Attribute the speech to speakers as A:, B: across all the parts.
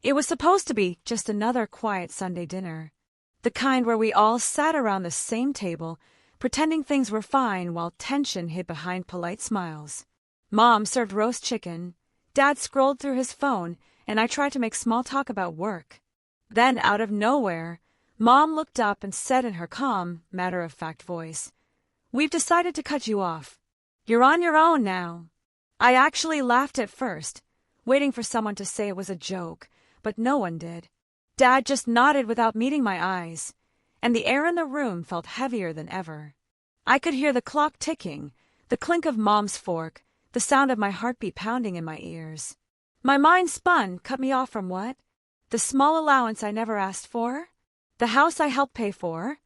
A: It was supposed to be just another quiet Sunday dinner, the kind where we all sat around the same table, pretending things were fine while tension hid behind polite smiles. Mom served roast chicken, Dad scrolled through his phone, and I tried to make small talk about work. Then, out of nowhere, Mom looked up and said in her calm, matter-of-fact voice, "We've decided to cut you off. You're on your own now." I actually laughed at first, waiting for someone to say it was a joke, but no one did. Dad just nodded without meeting my eyes, and the air in the room felt heavier than ever. I could hear the clock ticking, the clink of Mom's fork, the sound of my heartbeat pounding in my ears. My mind spun, cut me off from what? The small allowance I never asked for? The house I helped pay for?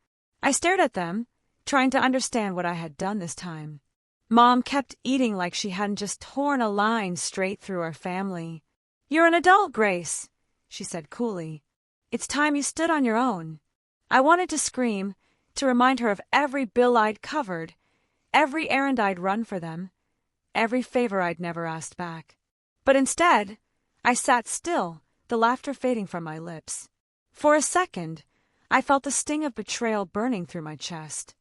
A: I stared at them, trying to understand what I had done this time. Mom kept eating like she hadn't just torn a line straight through our family. "You're an adult, Grace," she said coolly. "It's time you stood on your own." I wanted to scream, to remind her of every bill I'd covered, every errand I'd run for them, every favor I'd never asked back. But instead, I sat still, the laughter fading from my lips. For a second, I felt the sting of betrayal burning through my chest.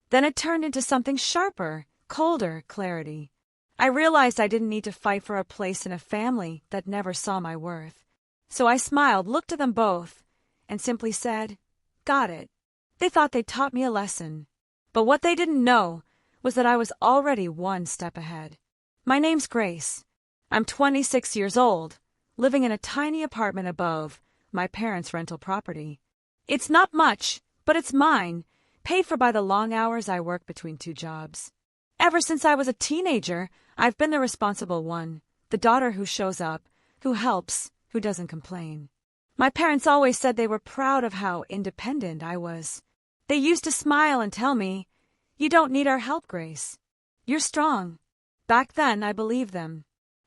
A: Then it turned into something sharper, colder clarity. I realized I didn't need to fight for a place in a family that never saw my worth. So I smiled, looked at them both, and simply said, "Got it." They thought they'd taught me a lesson. But what they didn't know was that I was already one step ahead. My name's Grace. I'm 26 years old, living in a tiny apartment above my parents' rental property. It's not much, but it's mine, paid for by the long hours I work between two jobs. Ever since I was a teenager, I've been the responsible one, the daughter who shows up, who helps, who doesn't complain. My parents always said they were proud of how independent I was. They used to smile and tell me, "You don't need our help, Grace. You're strong." Back then, I believed them.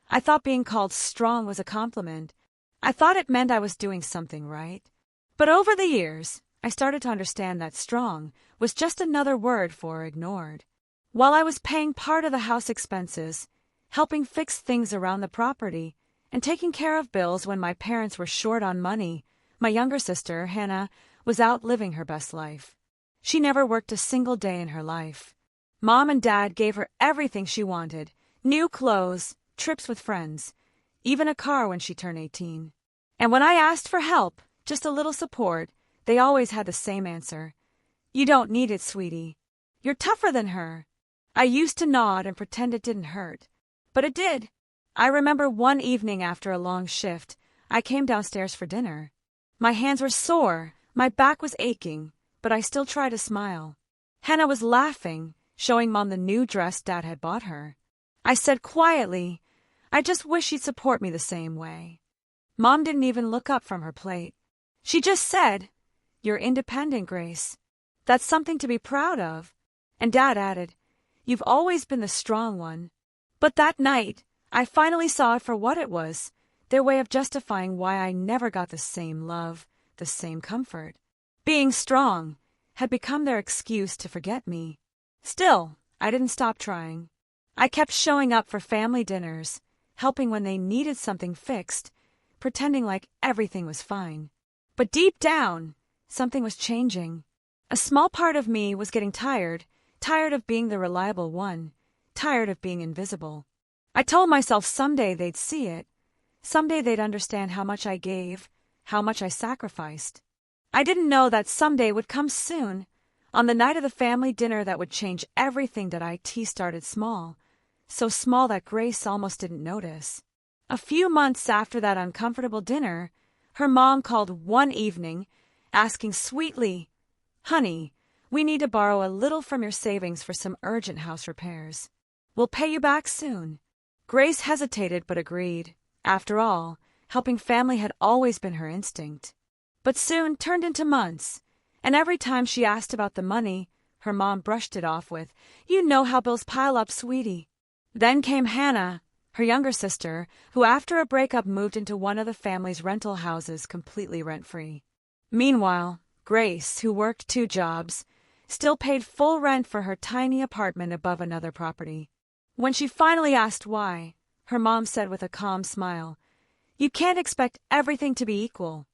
A: I thought being called strong was a compliment. I thought it meant I was doing something right. But over the years, I started to understand that strong was just another word for ignored. While I was paying part of the house expenses, helping fix things around the property, and taking care of bills when my parents were short on money, my younger sister, Hannah, was out living her best life. She never worked a single day in her life. Mom and Dad gave her everything she wanted, new clothes, trips with friends, even a car when she turned 18. And when I asked for help, just a little support, they always had the same answer. "You don't need it, sweetie. You're tougher than her." I used to nod and pretend it didn't hurt. But it did. I remember one evening after a long shift, I came downstairs for dinner. My hands were sore, my back was aching, but I still tried to smile. Hannah was laughing, showing Mom the new dress Dad had bought her. I said quietly, "I just wish she'd support me the same way." Mom didn't even look up from her plate. She just said, "You're independent, Grace. That's something to be proud of." And Dad added, "You've always been the strong one." But that night, I finally saw it for what it was, their way of justifying why I never got the same love, the same comfort. Being strong had become their excuse to forget me. Still, I didn't stop trying. I kept showing up for family dinners, helping when they needed something fixed, pretending like everything was fine. But deep down, something was changing. A small part of me was getting tired of being the reliable one, tired of being invisible. I told myself someday they'd see it. Someday they'd understand how much I gave, how much I sacrificed. I didn't know that someday would come soon, on the night of the family dinner that would change everything. That IT started small, so small that Grace almost didn't notice. A few months after that uncomfortable dinner, her mom called one evening, asking sweetly, "Honey, we need to borrow a little from your savings for some urgent house repairs. We'll pay you back soon." Grace hesitated but agreed. After all, helping family had always been her instinct. But soon turned into months, and every time she asked about the money, her mom brushed it off with, "You know how bills pile up, sweetie." Then came Hannah, her younger sister, who after a breakup moved into one of the family's rental houses completely rent-free. Meanwhile, Grace, who worked 2 jobs, still paid full rent for her tiny apartment above another property. When she finally asked why, her mom said with a calm smile, You can't expect everything to be equal.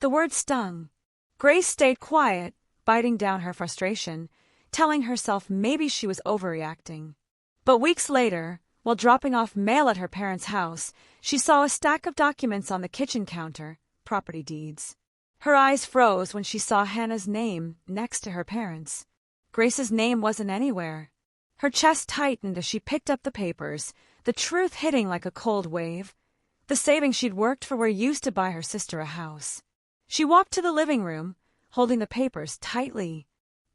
A: The word stung. Grace stayed quiet, biting down her frustration, telling herself maybe she was overreacting. But weeks later, while dropping off mail at her parents' house, she saw a stack of documents on the kitchen counter, property deeds. Her eyes froze when she saw Hannah's name next to her parents'. Grace's name wasn't anywhere. Her chest tightened as she picked up the papers, the truth hitting like a cold wave. The savings she'd worked for were used to buy her sister a house. She walked to the living room, holding the papers tightly.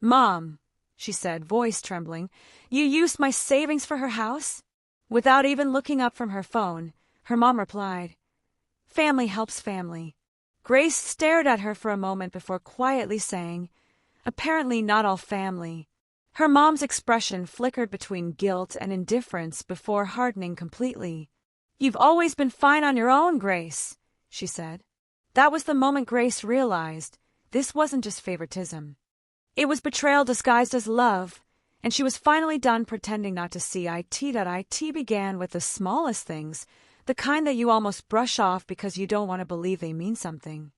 A: "Mom," she said, voice trembling, "you used my savings for her house?" Without even looking up from her phone, her mom replied, "Family helps family." Grace stared at her for a moment before quietly saying, "Apparently not all family." Her mom's expression flickered between guilt and indifference before hardening completely. "You've always been fine on your own, Grace," she said. That was the moment Grace realized this wasn't just favoritism. It was betrayal disguised as love, and she was finally done pretending not to see it began with the smallest things, the kind that you almost brush off because you don't want to believe they mean something.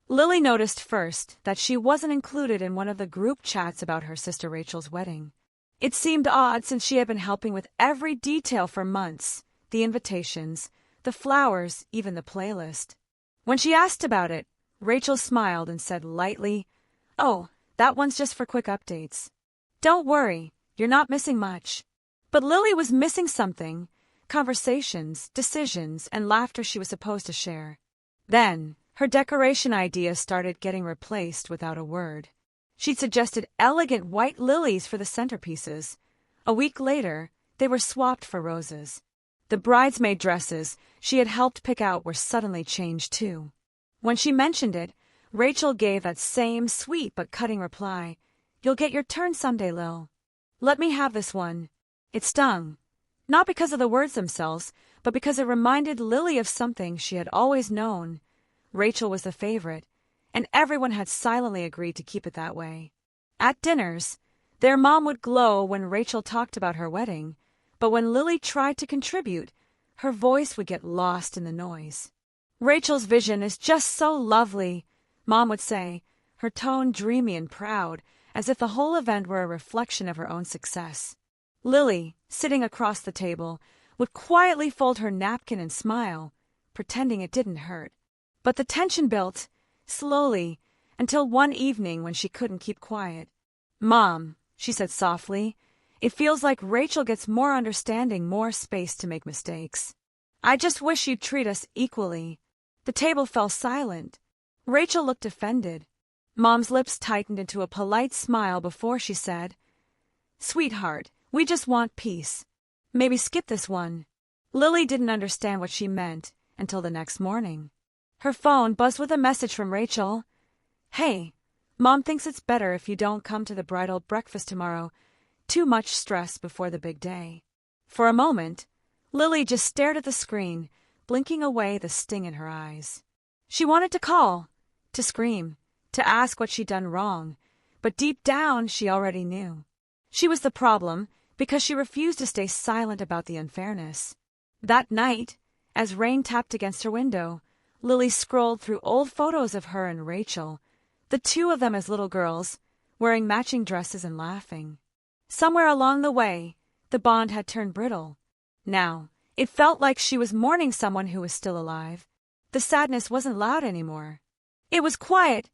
A: Lily noticed first that she wasn't included in one of the group chats about her sister Rachel's wedding. It seemed odd since she had been helping with every detail for months, the invitations, the flowers, even the playlist. When she asked about it, Rachel smiled and said lightly, "Oh, that one's just for quick updates. Don't worry, you're not missing much." But Lily was missing something: conversations, decisions, and laughter she was supposed to share. Then, her decoration idea started getting replaced without a word. She'd suggested elegant white lilies for the centerpieces. A week later, they were swapped for roses. The bridesmaid dresses she had helped pick out were suddenly changed too. When she mentioned it, Rachel gave that same sweet but cutting reply, "You'll get your turn someday, Lil. Let me have this one." It stung. Not because of the words themselves, but because it reminded Lily of something she had always known. Rachel was the favorite, and everyone had silently agreed to keep it that way. At dinners, their mom would glow when Rachel talked about her wedding, but when Lily tried to contribute, her voice would get lost in the noise. "Rachel's vision is just so lovely," Mom would say, her tone dreamy and proud, as if the whole event were a reflection of her own success. Lily, sitting across the table, would quietly fold her napkin and smile, pretending it didn't hurt. But the tension built, slowly, until one evening when she couldn't keep quiet. "Mom," she said softly, "it feels like Rachel gets more understanding, more space to make mistakes. I just wish you'd treat us equally." The table fell silent. Rachel looked offended. Mom's lips tightened into a polite smile before she said, "Sweetheart, we just want peace. Maybe skip this one." Lily didn't understand what she meant until the next morning. Her phone buzzed with a message from Rachel. "Hey, Mom thinks it's better if you don't come to the bridal breakfast tomorrow. Too much stress before the big day." For a moment, Lily just stared at the screen, blinking away the sting in her eyes. She wanted to call, to scream, to ask what she'd done wrong, but deep down she already knew. She was the problem because she refused to stay silent about the unfairness. That night, as rain tapped against her window, Lily scrolled through old photos of her and Rachel, the two of them as little girls, wearing matching dresses and laughing. Somewhere along the way, the bond had turned brittle. Now, it felt like she was mourning someone who was still alive. The sadness wasn't loud anymore. It was quiet,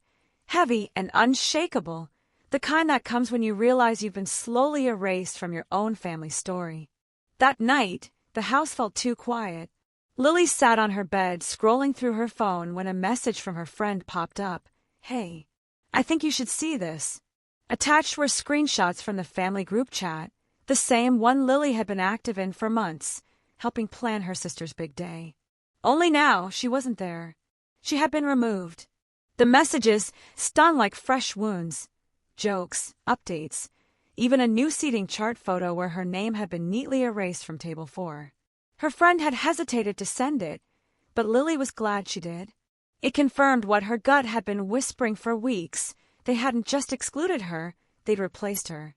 A: heavy, and unshakable, the kind that comes when you realize you've been slowly erased from your own family story. That night, the house felt too quiet. Lily sat on her bed, scrolling through her phone when a message from her friend popped up. "Hey, I think you should see this." Attached were screenshots from the family group chat, the same one Lily had been active in for months, helping plan her sister's big day. Only now she wasn't there. She had been removed. The messages stung like fresh wounds. Jokes, updates, even a new seating chart photo where her name had been neatly erased from table 4. Her friend had hesitated to send it, but Lily was glad she did. It confirmed what her gut had been whispering for weeks. They hadn't just excluded her, they'd replaced her.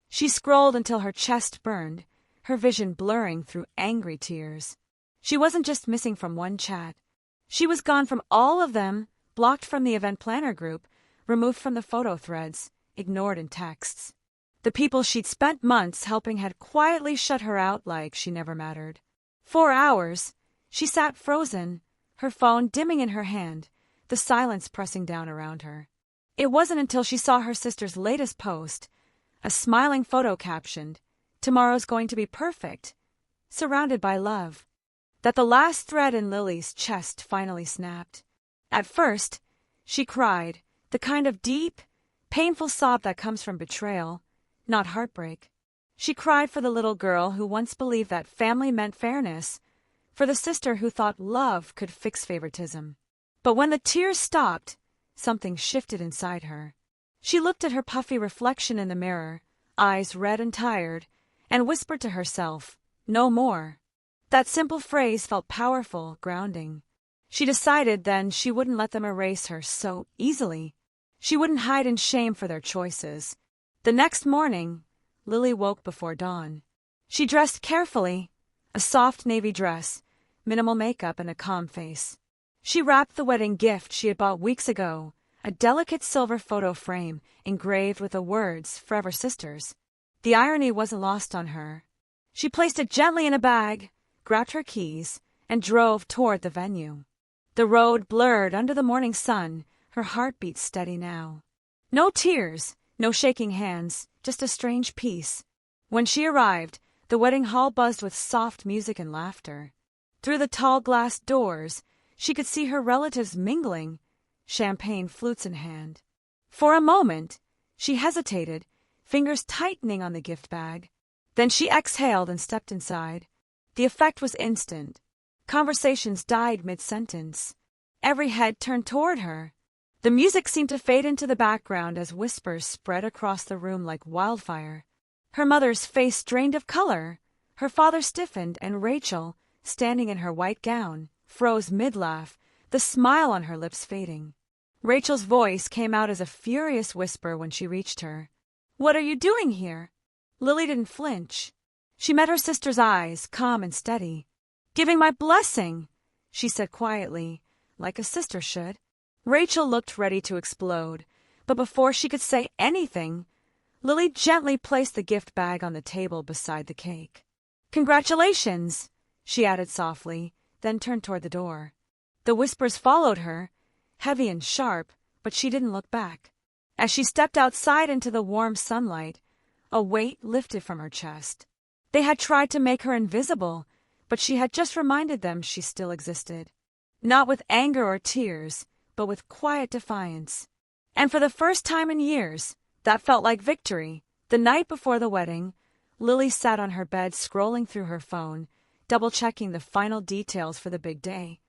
A: She scrolled until her chest burned, her vision blurring through angry tears. She wasn't just missing from one chat. She was gone from all of them, blocked from the event planner group, removed from the photo threads, ignored in texts. The people she'd spent months helping had quietly shut her out like she never mattered. 4 hours, she sat frozen, her phone dimming in her hand, the silence pressing down around her. It wasn't until she saw her sister's latest post, a smiling photo captioned, "Tomorrow's going to be perfect," surrounded by love, that the last thread in Lily's chest finally snapped. At first, she cried, the kind of deep, painful sob that comes from betrayal, not heartbreak. She cried for the little girl who once believed that family meant fairness, for the sister who thought love could fix favoritism. But when the tears stopped, something shifted inside her. She looked at her puffy reflection in the mirror, eyes red and tired, and whispered to herself, "No more." That simple phrase felt powerful, grounding. She decided then she wouldn't let them erase her so easily. She wouldn't hide in shame for their choices. The next morning, Lily woke before dawn. She dressed carefully, a soft navy dress, minimal makeup, and a calm face. She wrapped the wedding gift she had bought weeks ago, a delicate silver photo frame engraved with the words "Forever Sisters." The irony wasn't lost on her. She placed it gently in a bag, grabbed her keys, and drove toward the venue. The road blurred under the morning sun, her heartbeat steady now. No tears, no shaking hands, just a strange peace. When she arrived, the wedding hall buzzed with soft music and laughter. Through the tall glass doors, she could see her relatives mingling, champagne flutes in hand. For a moment, she hesitated, fingers tightening on the gift bag. Then she exhaled and stepped inside. The effect was instant. Conversations died mid-sentence. Every head turned toward her. The music seemed to fade into the background as whispers spread across the room like wildfire. Her mother's face drained of color. Her father stiffened, and Rachel, standing in her white gown, froze mid-laugh, the smile on her lips fading. Rachel's voice came out as a furious whisper when she reached her. "What are you doing here?" Lily didn't flinch. She met her sister's eyes, calm and steady. "Giving my blessing," she said quietly, like a sister should. Rachel looked ready to explode, but before she could say anything, Lily gently placed the gift bag on the table beside the cake. "Congratulations," she added softly, then turned toward the door. The whispers followed her, heavy and sharp, but she didn't look back. As she stepped outside into the warm sunlight, a weight lifted from her chest. They had tried to make her invisible, but she had just reminded them she still existed. Not with anger or tears, but with quiet defiance. And for the first time in years, that felt like victory. The night before the wedding, Lily sat on her bed scrolling through her phone, double-checking the final details for the big day.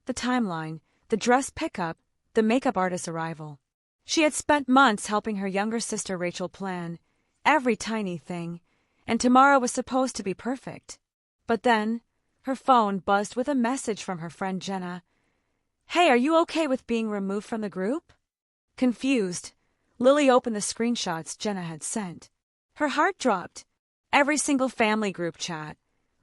A: The timeline, the dress pickup, the makeup artist's arrival. She had spent months helping her younger sister Rachel plan every tiny thing, and tomorrow was supposed to be perfect. But then, her phone buzzed with a message from her friend Jenna. "Hey, are you okay with being removed from the group?" Confused, Lily opened the screenshots Jenna had sent. Her heart dropped. Every single family group chat,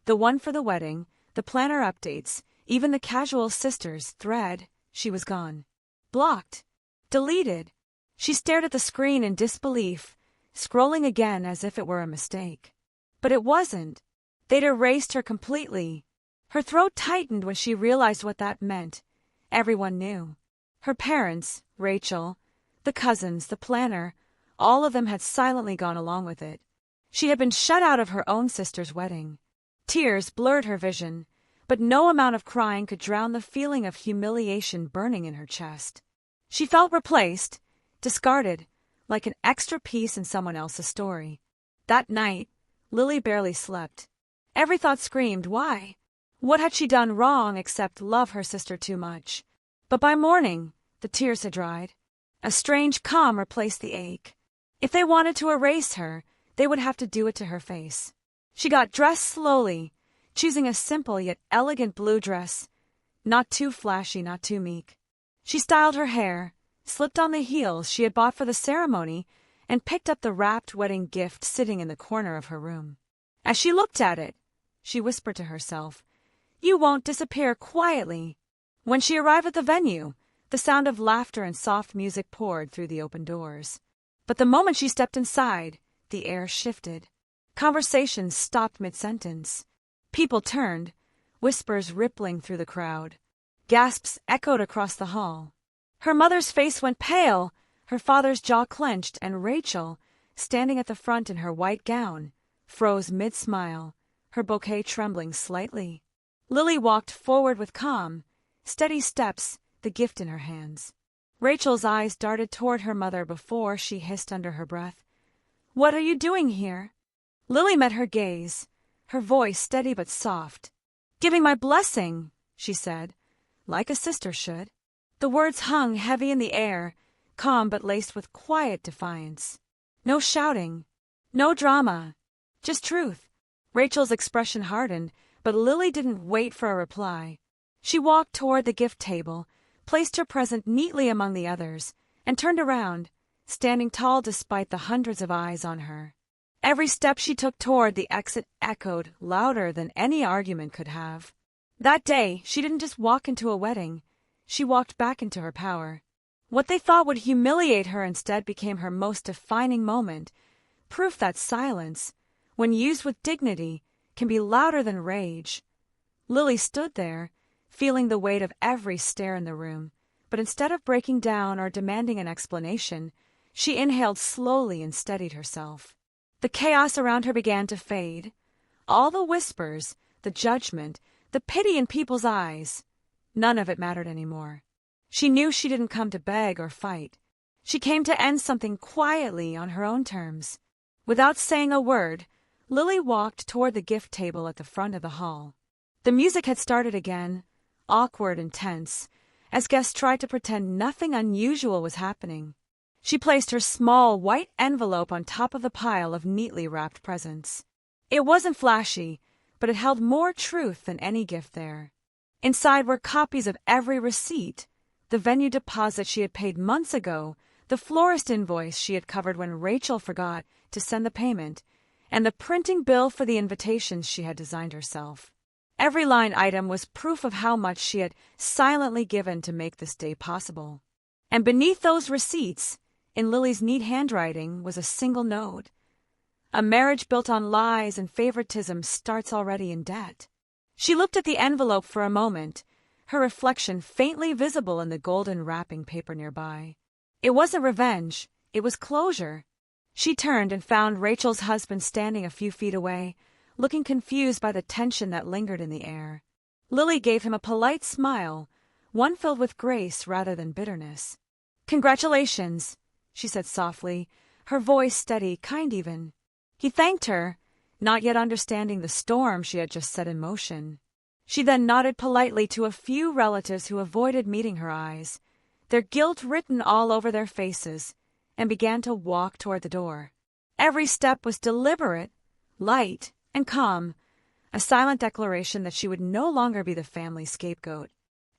A: the one for the wedding, the planner updates, even the casual sisters thread, she was gone. Blocked. Deleted. She stared at the screen in disbelief, scrolling again as if it were a mistake. But it wasn't. They'd erased her completely. Her throat tightened when she realized what that meant. Everyone knew. Her parents, Rachel, the cousins, the planner, all of them had silently gone along with it. She had been shut out of her own sister's wedding. Tears blurred her vision, but no amount of crying could drown the feeling of humiliation burning in her chest. She felt replaced, discarded, like an extra piece in someone else's story. That night, Lily barely slept. Every thought screamed, why? What had she done wrong except love her sister too much? But by morning, the tears had dried. A strange calm replaced the ache. If they wanted to erase her, they would have to do it to her face. She got dressed slowly, choosing a simple yet elegant blue dress, not too flashy, not too meek. She styled her hair, slipped on the heels she had bought for the ceremony, and picked up the wrapped wedding gift sitting in the corner of her room. As she looked at it, she whispered to herself, "You won't disappear quietly." When she arrived at the venue, the sound of laughter and soft music poured through the open doors. But the moment she stepped inside, the air shifted. Conversations stopped mid-sentence. People turned, whispers rippling through the crowd. Gasps echoed across the hall. Her mother's face went pale, her father's jaw clenched, and Rachel, standing at the front in her white gown, froze mid-smile, her bouquet trembling slightly. Lily walked forward with calm, steady steps, the gift in her hands. Rachel's eyes darted toward her mother before she hissed under her breath, "What are you doing here?" Lily met her gaze, her voice steady but soft. "Giving my blessing," she said, like a sister should. The words hung heavy in the air, calm but laced with quiet defiance. No shouting, no drama, just truth. Rachel's expression hardened, but Lily didn't wait for a reply. She walked toward the gift table, placed her present neatly among the others, and turned around, standing tall despite the hundreds of eyes on her. Every step she took toward the exit echoed louder than any argument could have. That day, she didn't just walk into a wedding, she walked back into her power. What they thought would humiliate her instead became her most defining moment, proof that silence, when used with dignity, can be louder than rage. Lily stood there, feeling the weight of every stare in the room, but instead of breaking down or demanding an explanation, she inhaled slowly and steadied herself. The chaos around her began to fade. All the whispers, the judgment, the pity in people's eyes, none of it mattered anymore. She knew she didn't come to beg or fight. She came to end something quietly on her own terms. Without saying a word, Lily walked toward the gift table at the front of the hall. The music had started again, awkward and tense, as guests tried to pretend nothing unusual was happening. She placed her small white envelope on top of the pile of neatly wrapped presents. It wasn't flashy, but it held more truth than any gift there. Inside were copies of every receipt, the venue deposit she had paid months ago, the florist invoice she had covered when Rachel forgot to send the payment, and the printing bill for the invitations she had designed herself. Every line item was proof of how much she had silently given to make this day possible. And beneath those receipts, in Lily's neat handwriting, was a single note. "A marriage built on lies and favoritism starts already in debt." She looked at the envelope for a moment, her reflection faintly visible in the golden wrapping paper nearby. It wasn't revenge, it was closure. She turned and found Rachel's husband standing a few feet away, looking confused by the tension that lingered in the air. Lily gave him a polite smile, one filled with grace rather than bitterness. "Congratulations," she said softly, her voice steady, kind even. He thanked her, not yet understanding the storm she had just set in motion. She then nodded politely to a few relatives who avoided meeting her eyes, their guilt written all over their faces, and began to walk toward the door. Every step was deliberate, light, and calm, a silent declaration that she would no longer be the family scapegoat.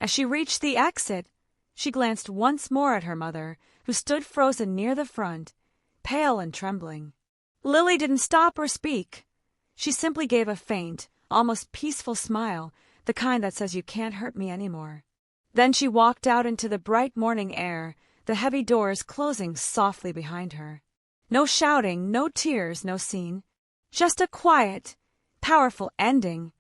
A: As she reached the exit, she glanced once more at her mother, who stood frozen near the front, pale and trembling. Lily didn't stop or speak. She simply gave a faint, almost peaceful smile, the kind that says you can't hurt me anymore. Then she walked out into the bright morning air, the heavy doors closing softly behind her. No shouting, no tears, no scene. Just a quiet, powerful ending,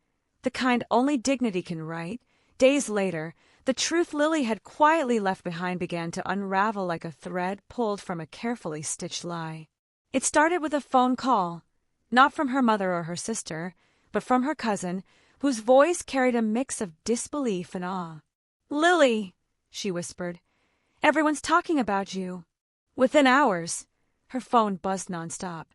A: the kind only dignity can write. Days later, the truth Lily had quietly left behind began to unravel like a thread pulled from a carefully stitched lie. It started with a phone call, not from her mother or her sister, but from her cousin, whose voice carried a mix of disbelief and awe. "Lily," she whispered, "everyone's talking about you." Within hours, her phone buzzed nonstop.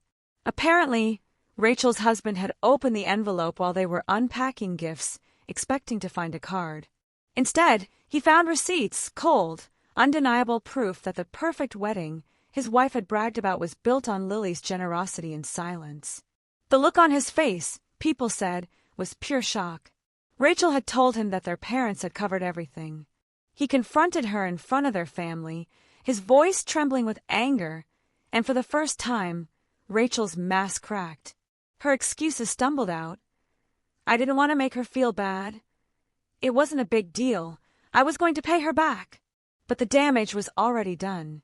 A: Apparently, Rachel's husband had opened the envelope while they were unpacking gifts, expecting to find a card. Instead, he found receipts, cold, undeniable proof that the perfect wedding his wife had bragged about was built on Lily's generosity and silence. The look on his face, people said, was pure shock. Rachel had told him that their parents had covered everything. He confronted her in front of their family, his voice trembling with anger, and for the first time, Rachel's mask cracked. Her excuses stumbled out. "I didn't want to make her feel bad. It wasn't a big deal. I was going to pay her back, but the damage was already done.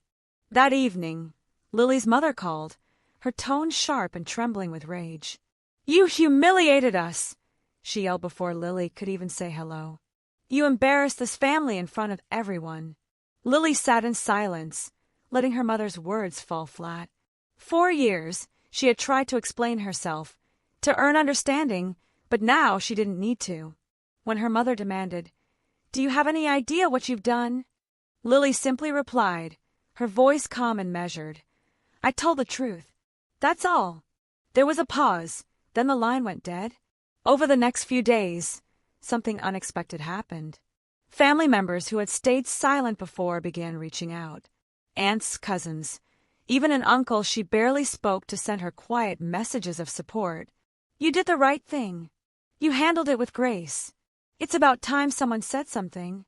A: That evening, Lily's mother called, her tone sharp and trembling with rage. "You humiliated us!" she yelled before Lily could even say hello. "You embarrassed this family in front of everyone." Lily sat in silence, letting her mother's words fall flat. 4 years, she had tried to explain herself, to earn understanding, but now she didn't need to. When her mother demanded, "Do you have any idea what you've done?" Lily simply replied, her voice calm and measured, "I told the truth. That's all." There was a pause, then the line went dead. Over the next few days, something unexpected happened. Family members who had stayed silent before began reaching out. Aunts, cousins, even an uncle she barely spoke to send her quiet messages of support. "You did the right thing. You handled it with grace. It's about time someone said something."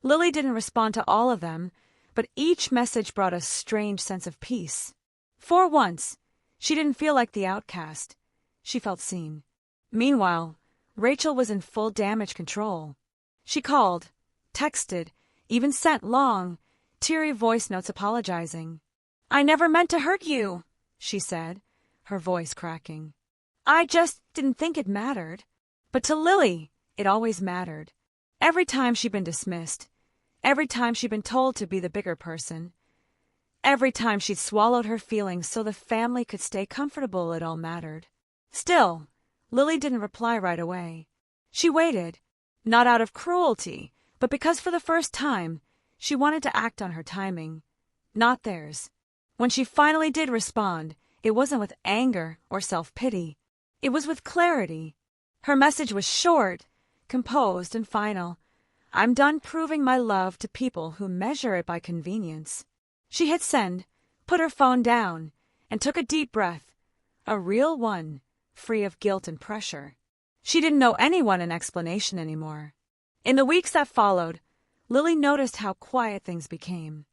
A: Lily didn't respond to all of them, but each message brought a strange sense of peace. For once, she didn't feel like the outcast. She felt seen. Meanwhile, Rachel was in full damage control. She called, texted, even sent long, teary voice notes apologizing. "I never meant to hurt you," she said, her voice cracking. "I just didn't think it mattered." But to Lily, it always mattered. Every time she'd been dismissed, every time she'd been told to be the bigger person, every time she'd swallowed her feelings so the family could stay comfortable, it all mattered. Still, Lily didn't reply right away. She waited, not out of cruelty, but because for the first time, she wanted to act on her timing, not theirs. When she finally did respond, it wasn't with anger or self-pity. It was with clarity. Her message was short, composed, and final. "I'm done proving my love to people who measure it by convenience." She hit send, put her phone down, and took a deep breath, a real one, free of guilt and pressure. She didn't owe anyone an explanation anymore. In the weeks that followed, Lily noticed how quiet things became.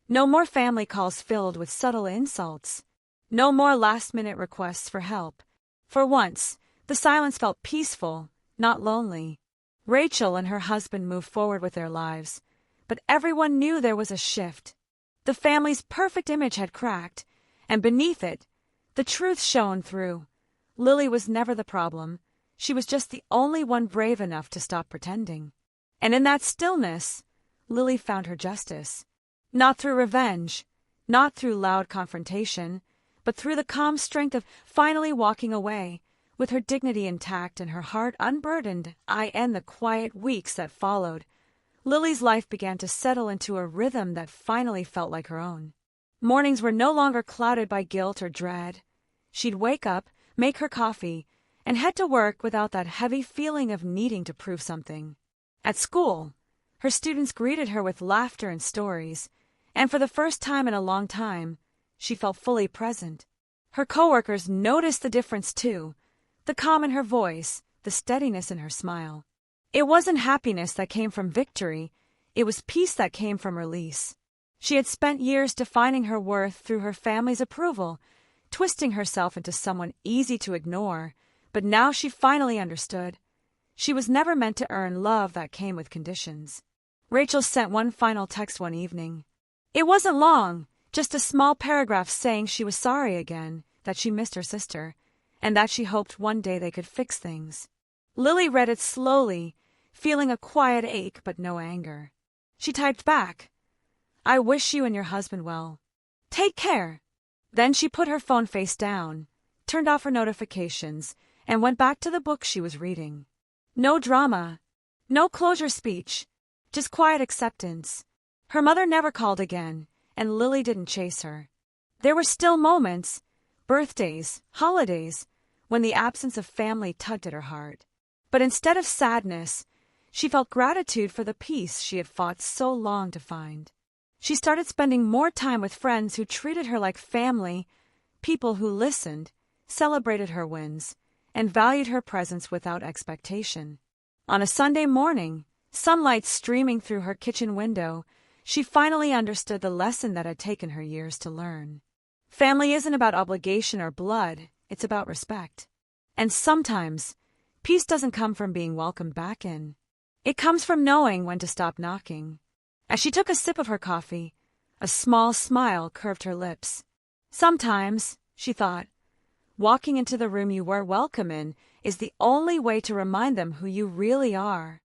A: No more family calls filled with subtle insults. No more last-minute requests for help. For once, the silence felt peaceful, not lonely. Rachel and her husband moved forward with their lives, but everyone knew there was a shift. The family's perfect image had cracked, and beneath it, the truth shone through. Lily was never the problem. She was just the only one brave enough to stop pretending. And in that stillness, Lily found her justice. Not through revenge, not through loud confrontation, but through the calm strength of finally walking away, with her dignity intact and her heart unburdened. In the quiet weeks that followed, Lily's life began to settle into a rhythm that finally felt like her own. Mornings were no longer clouded by guilt or dread. She'd wake up, make her coffee, and head to work without that heavy feeling of needing to prove something. At school, her students greeted her with laughter and stories, and for the first time in a long time, she felt fully present. Her coworkers noticed the difference too, the calm in her voice, the steadiness in her smile. It wasn't happiness that came from victory, it was peace that came from release. She had spent years defining her worth through her family's approval, twisting herself into someone easy to ignore, but now she finally understood. She was never meant to earn love that came with conditions. Rachel sent one final text one evening. It wasn't long, just a small paragraph saying she was sorry again, that she missed her sister, and that she hoped one day they could fix things. Lily read it slowly, feeling a quiet ache but no anger. She typed back, "I wish you and your husband well. Take care." Then she put her phone face down, turned off her notifications, and went back to the book she was reading. No drama, no closure speech, just quiet acceptance. Her mother never called again, and Lily didn't chase her. There were still moments, birthdays, holidays, when the absence of family tugged at her heart. But instead of sadness, she felt gratitude for the peace she had fought so long to find. She started spending more time with friends who treated her like family, people who listened, celebrated her wins, and valued her presence without expectation. On a Sunday morning, sunlight streaming through her kitchen window, she finally understood the lesson that had taken her years to learn. Family isn't about obligation or blood, it's about respect. And sometimes, peace doesn't come from being welcomed back in. It comes from knowing when to stop knocking. As she took a sip of her coffee, a small smile curved her lips. Sometimes, she thought, walking into the room you were welcome in is the only way to remind them who you really are.